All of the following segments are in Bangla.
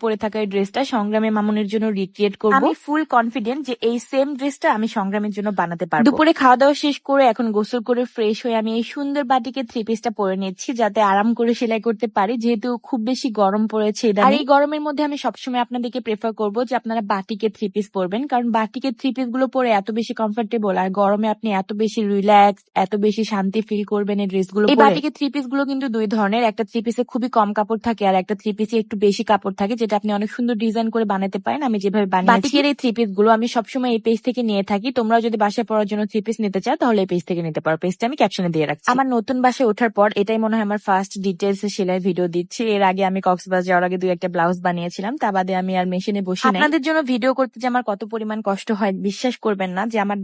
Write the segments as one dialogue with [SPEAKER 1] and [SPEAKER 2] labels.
[SPEAKER 1] পরে থাকা এই ড্রেসটা সংগ্রামী মামুনের জন্য রিক্রিয়েট করব। আমি ফুল কনফিডেন্ট যে এই সেম ড্রেসটা আমি সংগ্রামের জন্য বানাতে পারবো। দুপুরে খাওয়া দাওয়া শেষ করে এখন গোসল করে ফ্রেশ হয়ে আমি এই সুন্দর বাটিকে থ্রি পিসটা পরে নিচ্ছি, যাতে আরাম করে সেলাই করতে পারি, যেহেতু খুব বেশি গরম পড়েছে। আর এই গরমের মধ্যে আমি সবসময় আপনাদেরকে প্রেফার করবো যে আপনারা বাটিকে থ্রি পিস পরবেন, কারণ বাটিকে থ্রি পিস গুলো পরে এত বেশি কমফোর্টেবল, আর গরমে আপনি এত বেশি রিল্যাক্স, এত বেশি শান্তি ফিল করবেন এই ড্রেসগুলো। এই বাটিকে থ্রি পিস গুলো কিন্তু দুই ধরনের, একটা থ্রি পিসে খুবই কম কাপড় থাকে আর একটা থ্রি পিসে একটু বেশি কাপড় থাকে, যেটা আপনি অনেক সুন্দর ডিজাইন করে বানাতে পারেন। আমি যেভাবে বানিয়েছি বাটিকের এই থ্রি পিস গুলো আমি সবসময় এই পেজ থেকে নিয়ে থাকি। তোমরা যদি বাসায় পরার জন্য থ্রি পিস নিতে চাও তাহলে এই পেজ থেকে নিতে পারো, পেজটা আমি ক্যাপশনে দিয়ে রাখছি। আমার নতুন বাসায় ওঠার পর এটাই মনে হয় আমার ফার্স্ট ডিটেলস সেলাই ভিডিও দিচ্ছি। এর আগে আমি কক্সবাজার যাওয়ার আগে 2-1টা ব্লাউজ বানিয়েছিলাম, তা বাদে আমি আর মেশিনে বসি নাই। আপনাদের জন্য ভিডিও করতে যে আমার কত পরিমাণ কষ্ট হয় বিশ্বাস করবেন না, যে আমার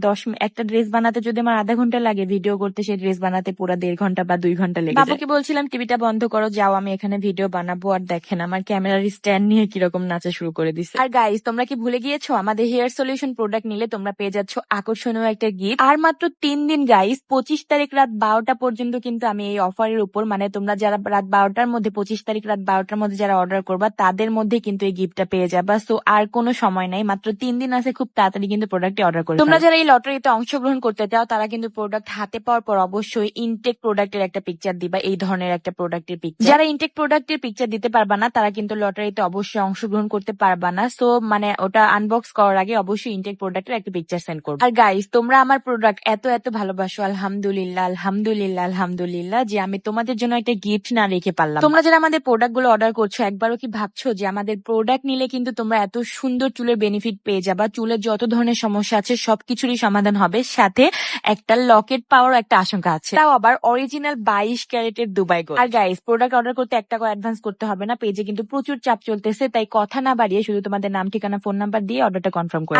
[SPEAKER 1] একটা ড্রেস বানাতে যদি আমার আধা ঘন্টা লাগে, ভিডিও করতে সেই ড্রেস বানাতে পুরো 1.5 ঘন্টা বা 2 ঘন্টা লেগে যায়। বাবুকে বলছিলাম টিভিটা বন্ধ করো, যাও আমি এখানে ভিডিও বানাবো, আর দেখেন আমার ক্যামেরার স্ট্যান্ড নিয়ে কিরকম নাচা শুরু করে দিছে। আর গাইস, তোমরা কি ভুলে গিয়েছো আমাদের হেয়ার সলিউশন প্রোডাক্ট নিলে তোমরা পেয়ে যাচ্ছ আকর্ষণীয় একটা গিফট। আর মাত্র 3 দিন গাইস, 25 তারিখ রাত 12টা পর্যন্ত কিন্তু আমি এই অফারের উপর, মানে তোমরা যারা রাত 12টার মধ্যে 25 তারিখ রাত 12টার মধ্যে যারা অর্ডার করবা তাদের মধ্যে কিন্তু এই গিফটটা পেয়ে যাবা। সো আর কোনো সময় নাই, মাত্র 3 দিন আছে, খুব তাড়াতাড়ি কিন্তু প্রোডাক্টটি অর্ডার করে। তোমরা যারা এই লটারিতে অংশগ্রহণ করতে চাও তারা কিন্তু প্রোডাক্ট হাতে পাওয়ার পর অবশ্যই ইনটেক প্রোডাক্টের একটা পিকচার দিবা, এই ধরনের একটা প্রোডাক্টের পিকচার। যারা ইনটেক প্রোডাক্টের পিকচার দিতে পারবা না তারা কিন্তু লটারিতে অবশ্যই অংশগ্রহণ করতে পারবা না। সো মানে ওটা আনবক্স করার আগে অবশ্যই ইনটেক প্রোডাক্টের একটা পিকচার সেন্ড করবে। আর গাইস, তোমরা আমার প্রোডাক্ট এত এত ভালোবাসো, আলহামদুলিল্লাহ আলহামদুলিল্লাহ আলহামদুলিল্লাহ, যে আমি তোমাদের জন্য একটা গিফট না রেখে পারলাম। তোমরা যারা আমাদের প্রোডাক্ট গুলো অর্ডার করছো, একবারও কি ভাবছো যে আমাদের প্রোডাক্ট নিলে কিন্তু তোমরা এত সুন্দর চুলের বেনিফিট পেয়ে যাবা, চুলের যত ধরনের সমস্যা আছে সবকিছুরই সমাধান হবে, সাথে একটা লকেট পাওয়ার একটা আশঙ্কা আছে, তাও আবার অরিজিনাল 22 ক্যারেটের দুবাই গোল্ড। আর গাইস, প্রোডাক্ট অর্ডার করতে 1 টাকা অ্যাডভান্স করতে হবে না, পেজে কিন্তু প্রচুর চাপ চলতেছে, তাই কথা না বাড়িয়ে শুধু তোমাদের নাম, ঠিকানা, ফোন নাম্বার দিয়ে অর্ডারটা কনফার্ম করে